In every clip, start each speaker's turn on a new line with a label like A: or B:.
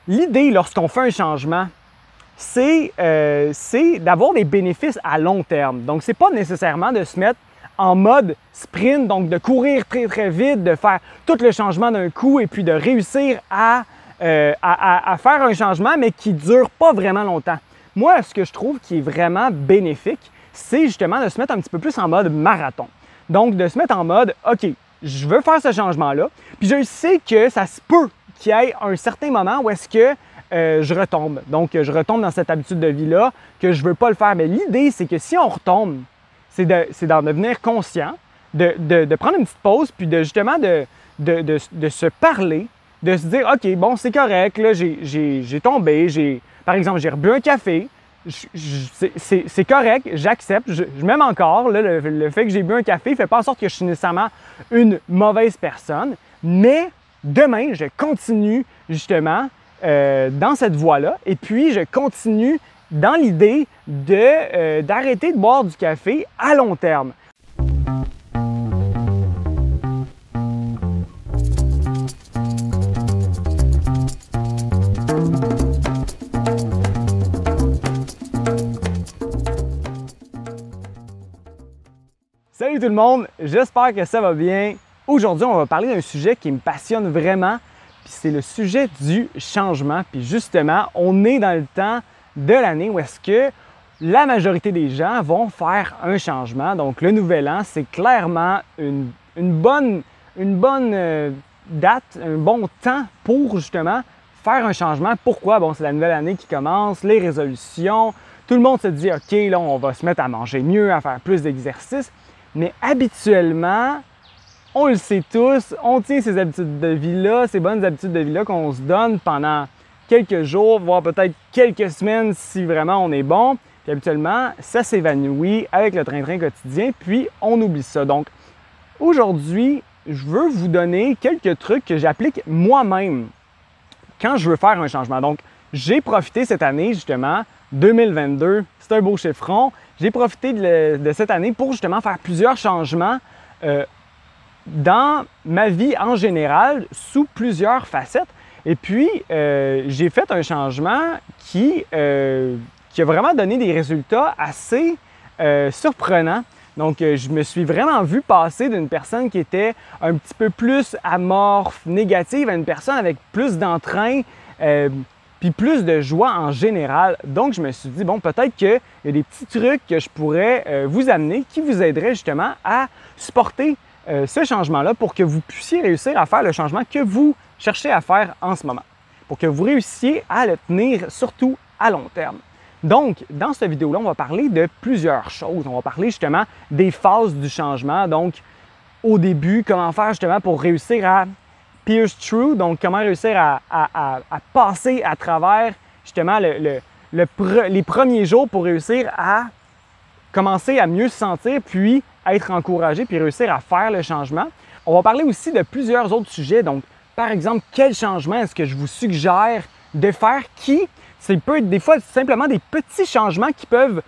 A: L'idée lorsqu'on fait un changement, c'est d'avoir des bénéfices à long terme. Donc, ce n'est pas nécessairement de se mettre en mode sprint, donc de courir très, très vite, de faire tout le changement d'un coup et puis de réussir à faire un changement, mais qui ne dure pas vraiment longtemps. Moi, ce que je trouve qui est vraiment bénéfique, c'est justement de se mettre un petit peu plus en mode marathon. Donc, de se mettre en mode, OK, je veux faire ce changement-là, puis je sais que ça se peut qu'il y ait un certain moment où est-ce que je retombe. Donc, je retombe dans cette habitude de vie-là, que je ne veux pas le faire. Mais l'idée, c'est que si on retombe, c'est d'en devenir conscient, de prendre une petite pause, puis justement de se parler, de se dire, OK, bon, c'est correct, là, j'ai tombé, par exemple, j'ai rebu un café, c'est correct, j'accepte, je m'aime encore, là, le fait que j'ai bu un café ne fait pas en sorte que je suis nécessairement une mauvaise personne, mais demain, je continue justement dans cette voie-là et puis je continue dans l'idée d'arrêter de boire du café à long terme. Salut tout le monde, j'espère que ça va bien. Aujourd'hui, on va parler d'un sujet qui me passionne vraiment, puis c'est le sujet du changement. Puis justement, on est dans le temps de l'année où est-ce que la majorité des gens vont faire un changement. Donc le nouvel an, c'est clairement une bonne date, un bon temps pour justement faire un changement. Pourquoi? Bon, c'est la nouvelle année qui commence, les résolutions, tout le monde se dit « OK, là, on va se mettre à manger mieux, à faire plus d'exercice ». Mais habituellement, on le sait tous, on tient ces habitudes de vie-là, ces bonnes habitudes de vie-là qu'on se donne pendant quelques jours, voire peut-être quelques semaines si vraiment on est bon. Puis habituellement, ça s'évanouit avec le train-train quotidien, puis on oublie ça. Donc aujourd'hui, je veux vous donner quelques trucs que j'applique moi-même quand je veux faire un changement. Donc j'ai profité cette année justement, 2022, c'est un beau chiffron. J'ai profité de cette année pour justement faire plusieurs changements dans ma vie en général sous plusieurs facettes. Et puis, j'ai fait un changement qui a vraiment donné des résultats assez surprenants. Donc, je me suis vraiment vu passer d'une personne qui était un petit peu plus amorphe, négative, à une personne avec plus d'entrain, puis plus de joie en général. Donc, je me suis dit, bon, peut-être qu'il y a des petits trucs que je pourrais vous amener qui vous aideraient justement à supporter ce changement-là pour que vous puissiez réussir à faire le changement que vous cherchez à faire en ce moment, pour que vous réussissiez à le tenir surtout à long terme. Donc, dans cette vidéo-là, on va parler de plusieurs choses. On va parler justement des phases du changement. Donc, au début, comment faire justement pour réussir à pierce through, donc comment réussir à passer à travers justement les premiers jours pour réussir à commencer à mieux se sentir, puis être encouragé, puis réussir à faire le changement. On va parler aussi de plusieurs autres sujets. Donc, par exemple, quel changement est-ce que je vous suggère de faire ça peut être des fois simplement des petits changements qui peuvent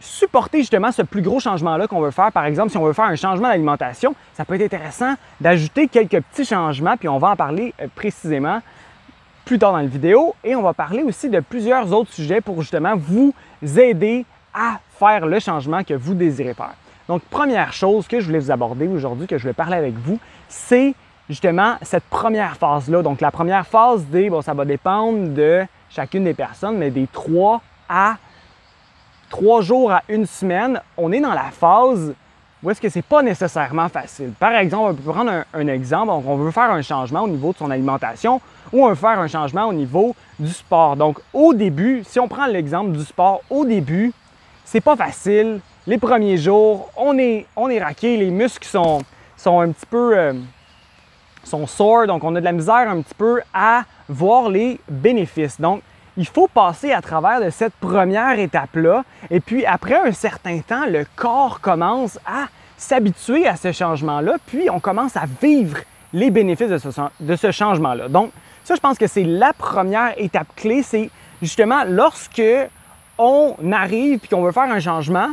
A: supporter justement ce plus gros changement-là qu'on veut faire. Par exemple, si on veut faire un changement d'alimentation, ça peut être intéressant d'ajouter quelques petits changements, puis on va en parler précisément plus tard dans la vidéo. Et on va parler aussi de plusieurs autres sujets pour justement vous aider à faire le changement que vous désirez faire. Donc, première chose que je voulais vous aborder aujourd'hui, que je voulais parler avec vous, c'est justement cette première phase-là. Donc, la première phase ça va dépendre de chacune des personnes, mais des 3 jours à une semaine, on est dans la phase où est-ce que c'est pas nécessairement facile. Par exemple, on peut prendre un exemple, donc on veut faire un changement au niveau de son alimentation ou on veut faire un changement au niveau du sport. Donc, au début, si on prend l'exemple du sport, au début, c'est pas facile. Les premiers jours, on est raqué, les muscles sont un petit peu sont sore, donc on a de la misère un petit peu à voir les bénéfices. Donc, il faut passer à travers de cette première étape-là et puis après un certain temps, le corps commence à s'habituer à ce changement-là, puis on commence à vivre les bénéfices de ce changement-là. Donc, ça, je pense que c'est la première étape clé, c'est justement lorsque on arrive et qu'on veut faire un changement,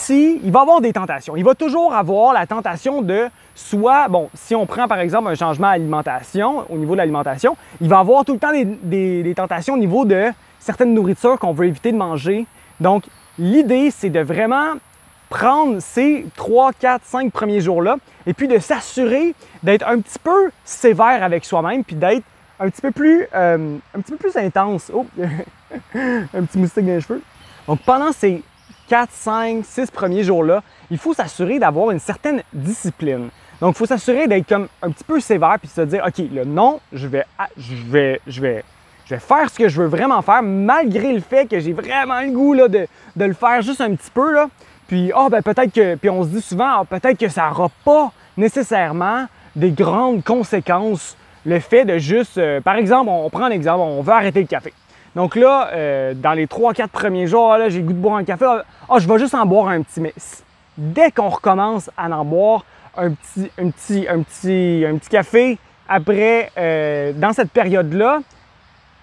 A: il va avoir des tentations. Il va toujours avoir la tentation de soit, bon, si on prend par exemple un changement d'alimentation, au niveau de l'alimentation, il va avoir tout le temps des tentations au niveau de certaines nourritures qu'on veut éviter de manger. Donc, l'idée, c'est de vraiment prendre ces 3, 4, 5 premiers jours-là et puis de s'assurer d'être un petit peu sévère avec soi-même puis d'être un petit peu plus intense. Oh, un petit moustique dans les cheveux. Donc, pendant ces 4, 5, 6 premiers jours-là, il faut s'assurer d'avoir une certaine discipline. Donc, il faut s'assurer d'être comme un petit peu sévère puis de se dire, OK, là, non, je vais faire ce que je veux vraiment faire, malgré le fait que j'ai vraiment le goût là, de le faire juste un petit peu. Là. Puis, peut-être que, puis on se dit souvent, peut-être que ça n'aura pas nécessairement des grandes conséquences, le fait de juste, par exemple, on prend un exemple, on veut arrêter le café. Donc là, dans les 3-4 premiers jours, là, j'ai le goût de boire un café, je vais juste en boire un petit. Mais dès qu'on recommence à en boire un petit café après, dans cette période-là,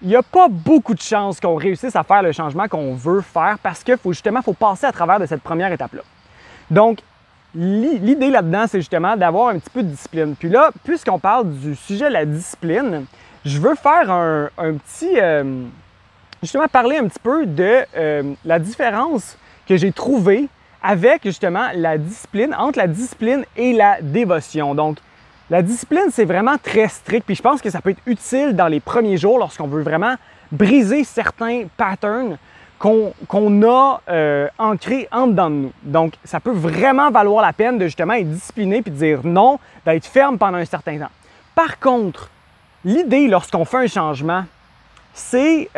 A: il n'y a pas beaucoup de chances qu'on réussisse à faire le changement qu'on veut faire parce qu'il faut passer à travers de cette première étape-là. Donc, l'idée là-dedans, c'est justement d'avoir un petit peu de discipline. Puis là, puisqu'on parle du sujet de la discipline, je veux faire justement parler un petit peu de la différence que j'ai trouvée avec justement la discipline, entre la discipline et la dévotion. Donc, la discipline, c'est vraiment très strict, puis je pense que ça peut être utile dans les premiers jours lorsqu'on veut vraiment briser certains patterns qu'on a ancrés en dedans de nous. Donc, ça peut vraiment valoir la peine de justement être discipliné puis de dire non, d'être ferme pendant un certain temps. Par contre, l'idée lorsqu'on fait un changement, c'est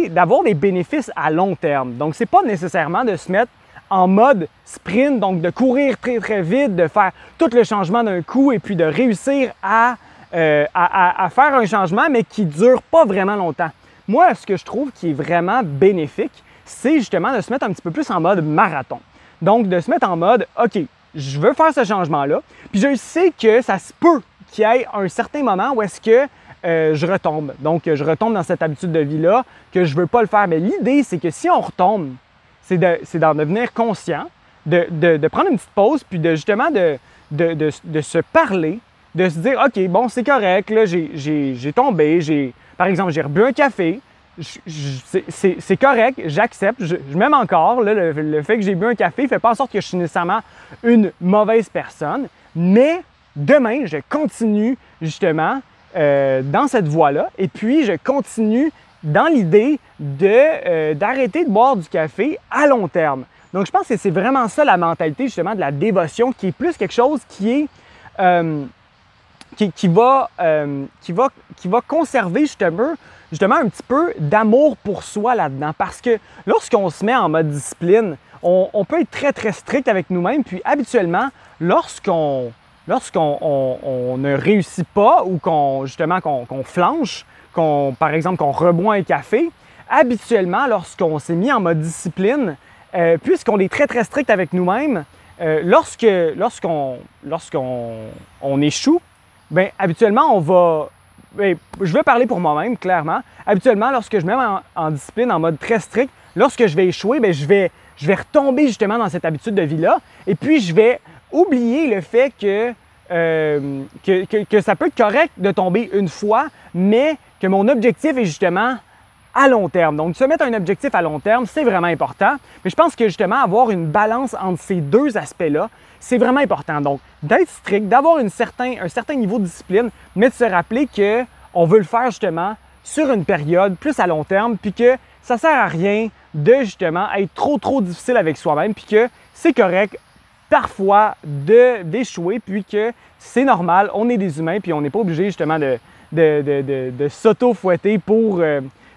A: d'avoir des bénéfices à long terme. Donc, c'est pas nécessairement de se mettre en mode sprint, donc de courir très très vite, de faire tout le changement d'un coup et puis de réussir à faire un changement, mais qui ne dure pas vraiment longtemps. Moi, ce que je trouve qui est vraiment bénéfique, c'est justement de se mettre un petit peu plus en mode marathon. Donc, de se mettre en mode, OK, je veux faire ce changement-là, puis je sais que ça se peut qu'il y ait un certain moment où est-ce que je retombe. Donc, je retombe dans cette habitude de vie-là, que je ne veux pas le faire. Mais l'idée, c'est que si on retombe, c'est d'en devenir conscient, de prendre une petite pause, puis justement de se parler, de se dire, OK, bon, c'est correct, là, j'ai tombé, par exemple, j'ai rebu un café, c'est correct, j'accepte, je m'aime encore, là, le fait que j'ai bu un café ne fait pas en sorte que je suis nécessairement une mauvaise personne, mais demain, je continue justement dans cette voie-là, et puis je continue dans l'idée d'arrêter de boire du café à long terme. Donc, je pense que c'est vraiment ça la mentalité justement de la dévotion, qui est plus quelque chose qui va conserver justement un petit peu d'amour pour soi là-dedans. Parce que lorsqu'on se met en mode discipline, on peut être très, très strict avec nous-mêmes. Puis habituellement, lorsqu'on ne réussit pas ou qu'on flanche, par exemple, qu'on reboit un café, habituellement, lorsqu'on s'est mis en mode discipline, puisqu'on est très, très strict avec nous-mêmes, lorsqu'on échoue, bien, habituellement, je vais parler pour moi-même, clairement. Habituellement, lorsque je me mets en discipline, en mode très strict, lorsque je vais échouer, bien, je vais retomber justement dans cette habitude de vie-là. Et puis, je vais oublier le fait que ça peut être correct de tomber une fois, mais que mon objectif est justement à long terme. Donc, se mettre un objectif à long terme, c'est vraiment important. Mais je pense que justement, avoir une balance entre ces deux aspects-là, c'est vraiment important. Donc, d'être strict, d'avoir un certain niveau de discipline, mais de se rappeler qu'on veut le faire justement sur une période plus à long terme, puis que ça ne sert à rien de justement être trop difficile avec soi-même, puis que c'est correct parfois d'échouer, puis que c'est normal, on est des humains, puis on n'est pas obligé justement de s'auto-fouetter pour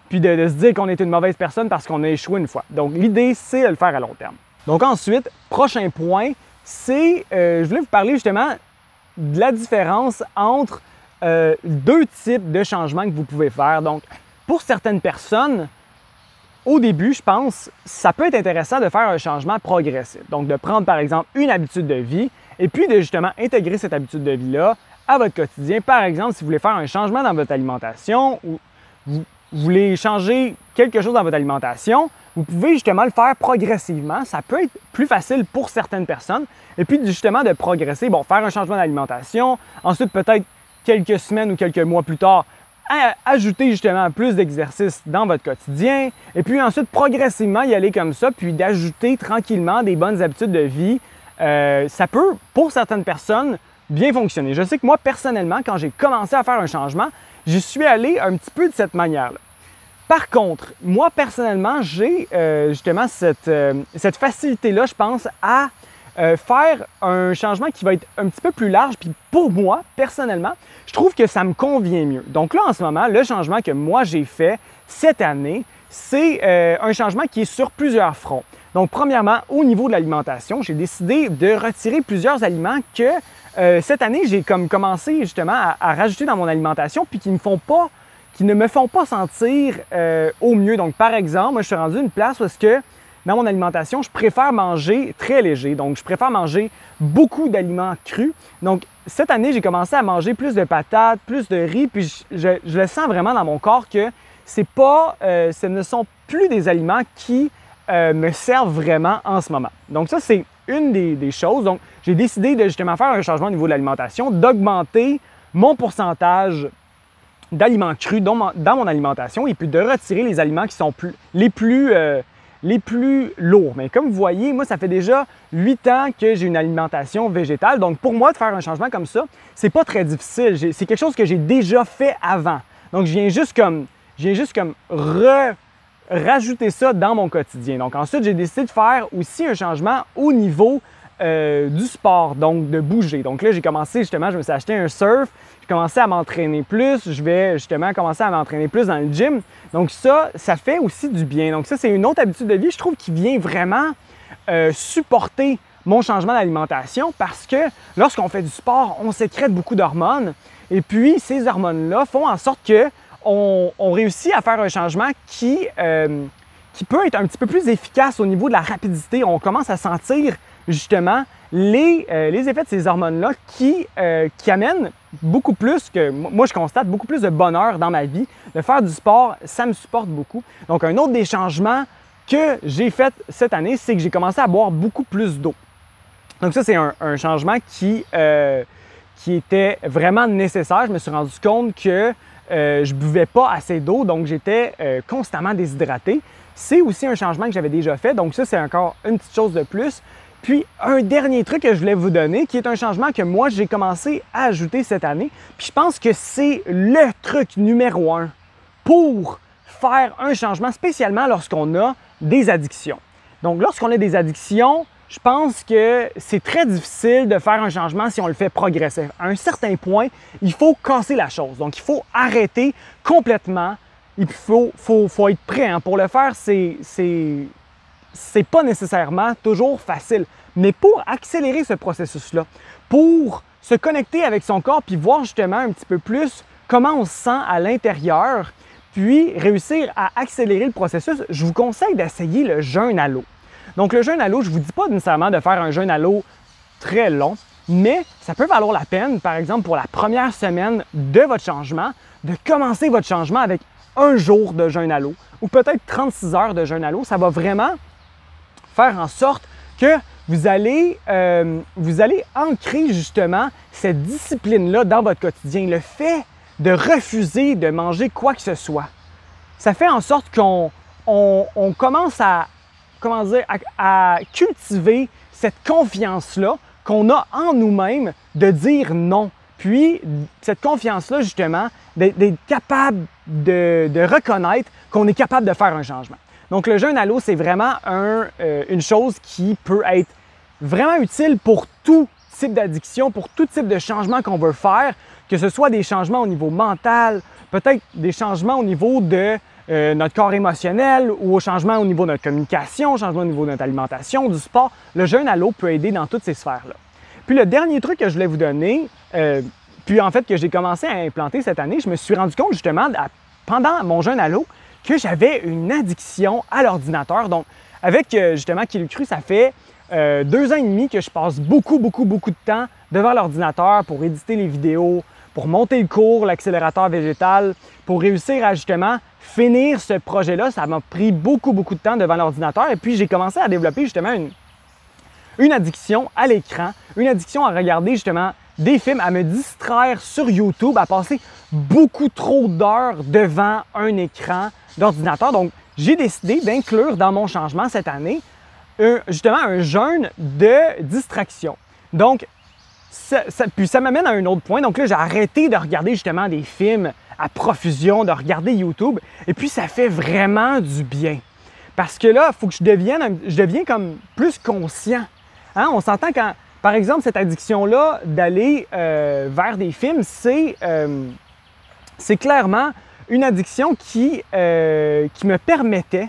A: puis de se dire qu'on est une mauvaise personne parce qu'on a échoué une fois. Donc, l'idée, c'est de le faire à long terme. Donc, ensuite, prochain point, c'est, je voulais vous parler justement de la différence entre deux types de changements que vous pouvez faire. Donc, pour certaines personnes, au début, je pense, ça peut être intéressant de faire un changement progressif. Donc, de prendre, par exemple, une habitude de vie et puis de justement intégrer cette habitude de vie-là à votre quotidien. Par exemple, si vous voulez faire un changement dans votre alimentation ou vous voulez changer quelque chose dans votre alimentation, vous pouvez justement le faire progressivement. Ça peut être plus facile pour certaines personnes. Et puis justement de progresser, bon, faire un changement d'alimentation, ensuite peut-être quelques semaines ou quelques mois plus tard, ajouter justement plus d'exercices dans votre quotidien. Et puis ensuite progressivement y aller comme ça, puis d'ajouter tranquillement des bonnes habitudes de vie. Ça peut, pour certaines personnes, bien fonctionner. Je sais que moi, personnellement, quand j'ai commencé à faire un changement, je suis allé un petit peu de cette manière-là. Par contre, moi, personnellement, j'ai justement cette facilité-là, je pense, à faire un changement qui va être un petit peu plus large. Puis pour moi, personnellement, je trouve que ça me convient mieux. Donc là, en ce moment, le changement que moi, j'ai fait cette année, c'est un changement qui est sur plusieurs fronts. Donc, premièrement, au niveau de l'alimentation, j'ai décidé de retirer plusieurs aliments que cette année, j'ai commencé justement à rajouter dans mon alimentation puis qui ne me font pas sentir au mieux. Donc, par exemple, moi, je suis rendu à une place où est-ce que dans mon alimentation, je préfère manger très léger. Donc, je préfère manger beaucoup d'aliments crus. Donc, cette année, j'ai commencé à manger plus de patates, plus de riz, puis je le sens vraiment dans mon corps que ce ne sont plus des aliments qui me servent vraiment en ce moment. Donc, ça, c'est une des choses. Donc, j'ai décidé de justement faire un changement au niveau de l'alimentation, d'augmenter mon pourcentage d'aliments crus dans mon alimentation et puis de retirer les aliments qui sont les plus lourds. Mais comme vous voyez, moi, ça fait déjà 8 ans que j'ai une alimentation végétale. Donc, pour moi, de faire un changement comme ça, c'est pas très difficile. C'est quelque chose que j'ai déjà fait avant. Donc, je viens juste comme rajouter ça dans mon quotidien. Donc, ensuite, j'ai décidé de faire aussi un changement au niveau du sport, donc de bouger. Donc là, j'ai commencé justement, je me suis acheté un surf, j'ai commencé à m'entraîner plus, je vais justement commencer à m'entraîner plus dans le gym. Donc ça fait aussi du bien. Donc ça, c'est une autre habitude de vie, je trouve, qui vient vraiment supporter mon changement d'alimentation parce que lorsqu'on fait du sport, on sécrète beaucoup d'hormones et puis ces hormones-là font en sorte qu'on réussit à faire un changement qui peut être un petit peu plus efficace au niveau de la rapidité. On commence à sentir justement les effets de ces hormones-là qui amènent beaucoup plus que, moi je constate, beaucoup plus de bonheur dans ma vie. De faire du sport, ça me supporte beaucoup. Donc un autre des changements que j'ai fait cette année, c'est que j'ai commencé à boire beaucoup plus d'eau. Donc ça, c'est un changement qui était vraiment nécessaire. Je me suis rendu compte que je ne buvais pas assez d'eau, donc j'étais constamment déshydraté. C'est aussi un changement que j'avais déjà fait, donc ça, c'est encore une petite chose de plus. Puis, un dernier truc que je voulais vous donner, qui est un changement que moi, j'ai commencé à ajouter cette année. Puis, je pense que c'est le truc numéro 1 pour faire un changement, spécialement lorsqu'on a des addictions. Donc, lorsqu'on a des addictions, je pense que c'est très difficile de faire un changement si on le fait progressif. À un certain point, il faut casser la chose. Donc, il faut arrêter complètement. Il faut être prêt. Hein. Pour le faire, c'est pas nécessairement toujours facile. Mais pour accélérer ce processus-là, pour se connecter avec son corps puis voir justement un petit peu plus comment on se sent à l'intérieur, puis réussir à accélérer le processus, je vous conseille d'essayer le jeûne à l'eau. Donc le jeûne à l'eau, je ne vous dis pas nécessairement de faire un jeûne à l'eau très long, mais ça peut valoir la peine, par exemple pour la première semaine de votre changement, de commencer votre changement avec un jour de jeûne à l'eau ou peut-être 36 heures de jeûne à l'eau. Ça va vraiment faire en sorte que vous allez ancrer justement cette discipline-là dans votre quotidien. Le fait de refuser de manger quoi que ce soit, ça fait en sorte qu'on commence à cultiver cette confiance-là qu'on a en nous-mêmes de dire non. Puis, cette confiance-là, justement, d'être capable de reconnaître qu'on est capable de faire un changement. Donc, le jeûne à l'eau, c'est vraiment une chose qui peut être vraiment utile pour tout type d'addiction, pour tout type de changement qu'on veut faire, que ce soit des changements au niveau mental, peut-être des changements au niveau de notre corps émotionnel ou au changement au niveau de notre communication, changement au niveau de notre alimentation, du sport. Le jeûne à l'eau peut aider dans toutes ces sphères-là. Puis le dernier truc que je voulais vous donner, puis en fait que j'ai commencé à implanter cette année, je me suis rendu compte justement pendant mon jeûne à l'eau que j'avais une addiction à l'ordinateur. Donc avec justement Qui l'eût cru, ça fait 2 ans et demi que je passe beaucoup de temps devant l'ordinateur pour éditer les vidéos, pour monter le cours, l'accélérateur végétal, pour réussir à justement finir ce projet-là. Ça m'a pris beaucoup de temps devant l'ordinateur. Et puis, j'ai commencé à développer justement une addiction à l'écran, une addiction à regarder justement des films, à me distraire sur YouTube, à passer beaucoup trop d'heures devant un écran d'ordinateur. Donc, j'ai décidé d'inclure dans mon changement cette année justement un jeûne de distraction. Donc, puis ça m'amène à un autre point. Donc là, j'ai arrêté de regarder justement des films à profusion, de regarder YouTube. Et puis, ça fait vraiment du bien. Parce que là, il faut que je deviens comme plus conscient. Hein? On s'entend quand, par exemple, cette addiction-là d'aller vers des films, c'est clairement une addiction qui me permettait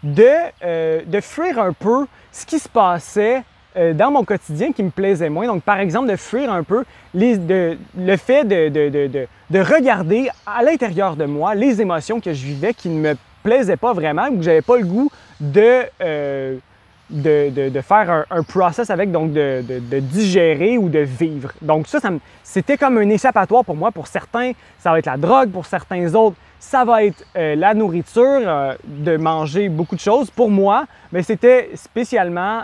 A: de fuir un peu ce qui se passait dans mon quotidien qui me plaisait moins. Donc, par exemple, de fuir un peu le fait de regarder à l'intérieur de moi les émotions que je vivais qui ne me plaisaient pas vraiment ou que je n'avais pas le goût de faire un process avec, donc de digérer ou de vivre. Donc ça c'était comme un échappatoire pour moi. Pour certains, ça va être la drogue. Pour certains autres, ça va être la nourriture, de manger beaucoup de choses. Pour moi, mais c'était spécialement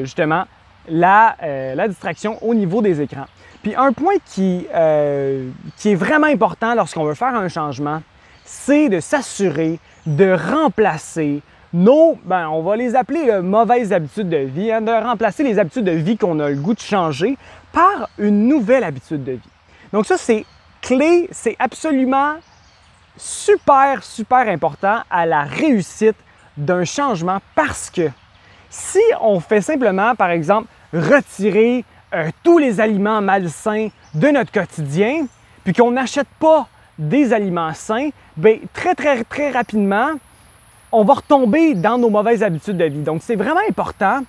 A: justement la distraction au niveau des écrans. Puis un point qui est vraiment important lorsqu'on veut faire un changement, c'est de s'assurer de remplacer on va les appeler mauvaises habitudes de vie, hein, de remplacer les habitudes de vie qu'on a le goût de changer par une nouvelle habitude de vie. Donc ça, c'est clé, c'est absolument super important à la réussite d'un changement parce que si on fait simplement, par exemple, retirer tous les aliments malsains de notre quotidien, puis qu'on n'achète pas des aliments sains, bien, très rapidement, on va retomber dans nos mauvaises habitudes de vie. Donc, c'est vraiment important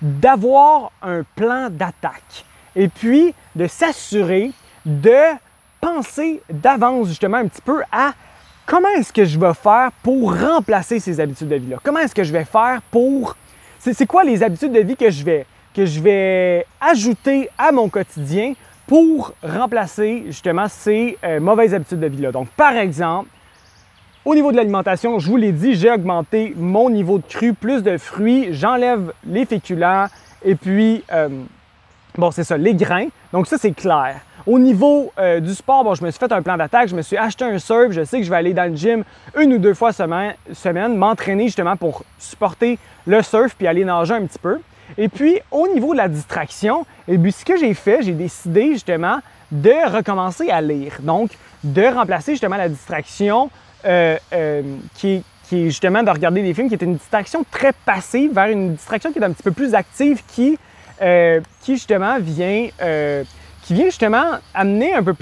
A: d'avoir un plan d'attaque et puis de s'assurer de penser d'avance justement un petit peu à comment est-ce que je vais faire pour remplacer ces habitudes de vie-là? Comment est-ce que je vais faire pour... C'est quoi les habitudes de vie que je vais ajouter à mon quotidien pour remplacer justement ces mauvaises habitudes de vie-là? Donc, par exemple, au niveau de l'alimentation, je vous l'ai dit, j'ai augmenté mon niveau de cru, plus de fruits, j'enlève les féculents et puis, c'est ça, les grains. Donc ça, c'est clair. Au niveau du sport, je me suis fait un plan d'attaque, je me suis acheté un surf, je sais que je vais aller dans le gym 1 ou 2 fois semaine, m'entraîner justement pour supporter le surf puis aller nager un petit peu. Et puis, au niveau de la distraction, ce que j'ai fait, j'ai décidé justement de recommencer à lire. Donc, de remplacer justement la distraction qui est justement de regarder des films, qui est une distraction très passive vers une distraction qui est un petit peu plus active, qui justement vient justement amener un petit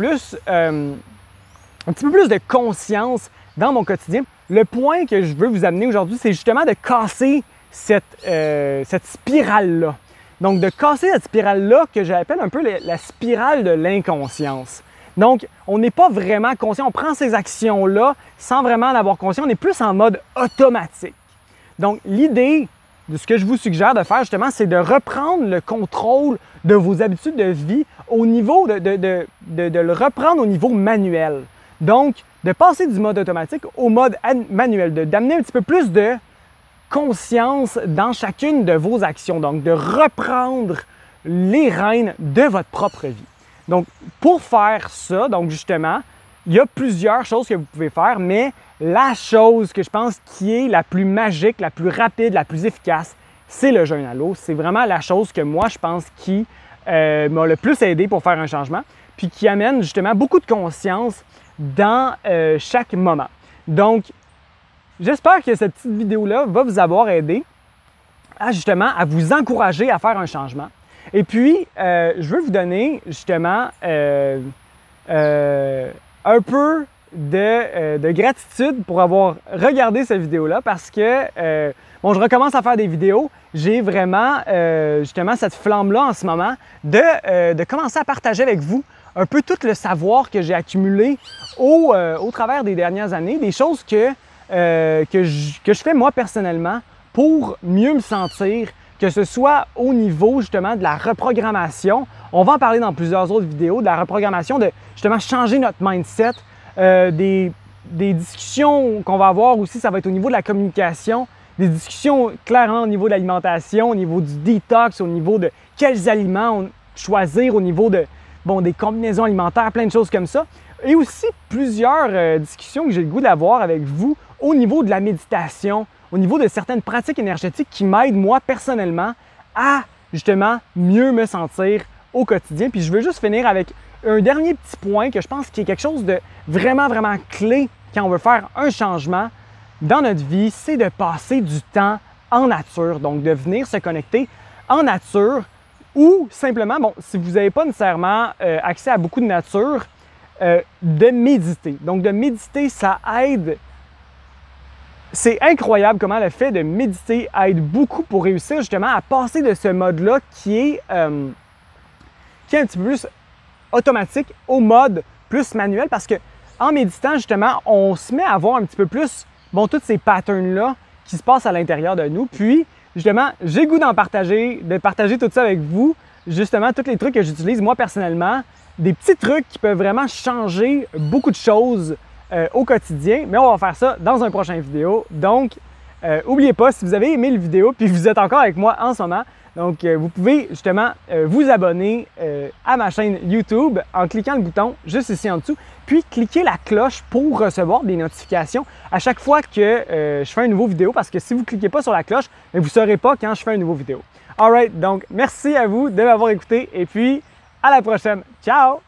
A: peu plus de conscience dans mon quotidien. Le point que je veux vous amener aujourd'hui, c'est justement de casser cette spirale-là. Donc, de casser cette spirale-là que j'appelle un peu la spirale de l'inconscience. Donc, on n'est pas vraiment conscient, on prend ces actions-là sans vraiment en avoir conscience, on est plus en mode automatique. Donc, l'idée de ce que je vous suggère de faire justement, c'est de reprendre le contrôle de vos habitudes de vie au niveau de le reprendre au niveau manuel. Donc, de passer du mode automatique au mode manuel, d'amener un petit peu plus de conscience dans chacune de vos actions. Donc, de reprendre les rênes de votre propre vie. Donc, pour faire ça, donc justement, il y a plusieurs choses que vous pouvez faire, mais la chose que je pense qui est la plus magique, la plus rapide, la plus efficace, c'est le jeûne à l'eau. C'est vraiment la chose que moi, je pense qui m'a le plus aidé pour faire un changement, puis qui amène justement beaucoup de conscience dans chaque moment. Donc, j'espère que cette petite vidéo-là va vous avoir aidé à justement vous encourager à faire un changement. Et puis, je veux vous donner justement un peu de gratitude pour avoir regardé cette vidéo-là parce que, je recommence à faire des vidéos. J'ai vraiment justement cette flamme-là en ce moment de commencer à partager avec vous un peu tout le savoir que j'ai accumulé au travers des dernières années, des choses que je fais moi personnellement pour mieux me sentir, que ce soit au niveau justement de la reprogrammation. On va en parler dans plusieurs autres vidéos, de la reprogrammation, de justement changer notre mindset, des des discussions qu'on va avoir aussi, ça va être au niveau de la communication, des discussions clairement au niveau de l'alimentation, au niveau du détox, au niveau de quels aliments choisir, au niveau de, des combinaisons alimentaires, plein de choses comme ça. Et aussi plusieurs discussions que j'ai le goût d'avoir avec vous au niveau de la méditation, au niveau de certaines pratiques énergétiques qui m'aident moi personnellement à justement mieux me sentir au quotidien. Puis je veux juste finir avec un dernier petit point que je pense qui est quelque chose de vraiment, vraiment clé quand on veut faire un changement dans notre vie, c'est de passer du temps en nature. Donc de venir se connecter en nature ou simplement, si vous n'avez pas nécessairement accès à beaucoup de nature, de méditer. Donc de méditer, ça aide. C'est incroyable comment le fait de méditer aide beaucoup pour réussir justement à passer de ce mode-là qui est un petit peu plus automatique au mode plus manuel parce que en méditant justement, on se met à voir un petit peu plus tous ces patterns-là qui se passent à l'intérieur de nous. Puis justement, j'ai le goût de partager tout ça avec vous, justement tous les trucs que j'utilise moi personnellement, des petits trucs qui peuvent vraiment changer beaucoup de choses au quotidien, mais on va faire ça dans un prochain vidéo. Donc, n'oubliez pas, si vous avez aimé la vidéo puis vous êtes encore avec moi en ce moment, donc vous pouvez justement vous abonner à ma chaîne YouTube en cliquant le bouton juste ici en dessous, puis cliquez la cloche pour recevoir des notifications à chaque fois que je fais une nouvelle vidéo, parce que si vous ne cliquez pas sur la cloche, vous ne saurez pas quand je fais une nouvelle vidéo. Alright, donc merci à vous de m'avoir écouté et puis à la prochaine. Ciao!